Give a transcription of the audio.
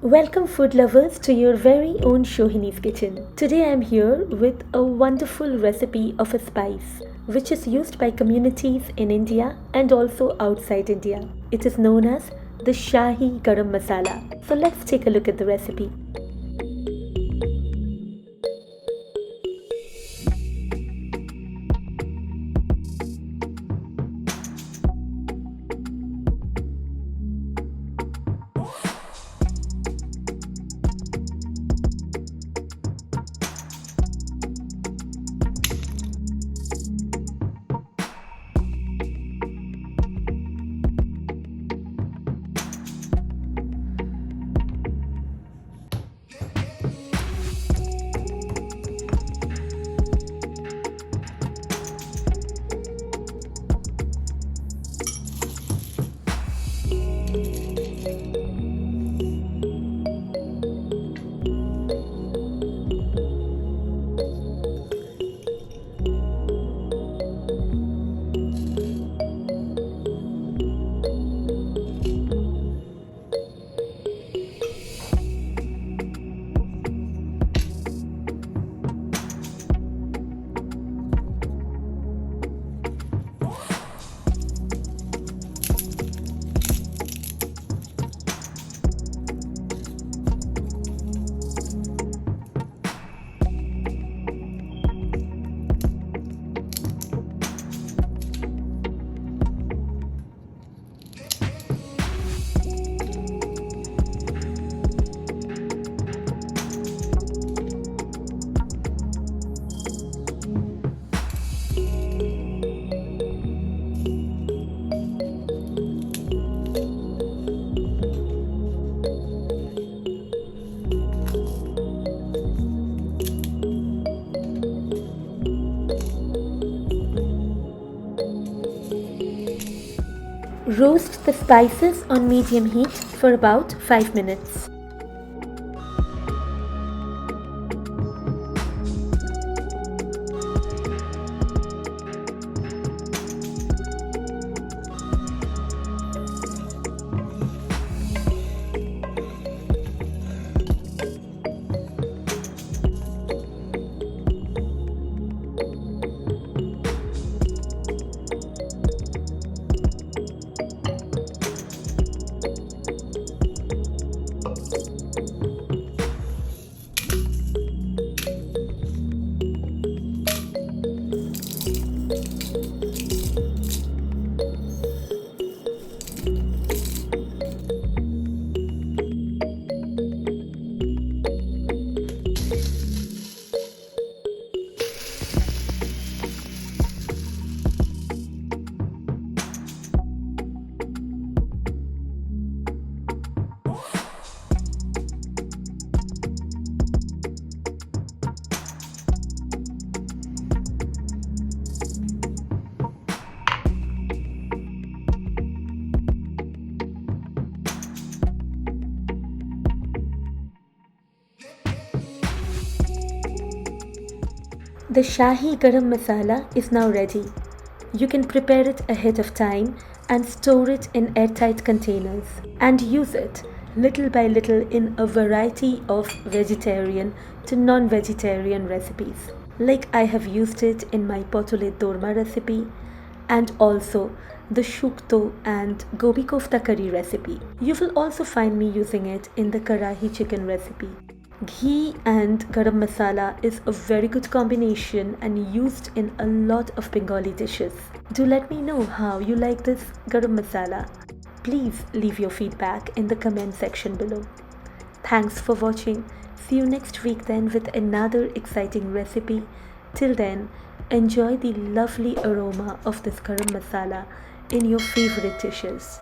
Welcome, food lovers, to your very own Sohinis kitchen. Today I am here with a wonderful recipe of a spice which is used by communities in India and also outside India. It is known as the Shahi Garam Masala. So let's take a look at the recipe. Roast the spices on medium heat for about 5 minutes. The Shahi Garam Masala is now ready. You can prepare it ahead of time and store it in airtight containers and use it little by little in a variety of vegetarian to non-vegetarian recipes. Like I have used it in my potole dorma recipe and also the shukto and gobi kofta curry recipe. You will also find me using it in the karahi chicken recipe. Ghee and garam masala is a very good combination and used in a lot of Bengali dishes. Do let me know how you like this garam masala. Please leave your feedback in the comment section below. Thanks for watching. See you next week then with another exciting recipe. Till then, enjoy the lovely aroma of this garam masala in your favorite dishes.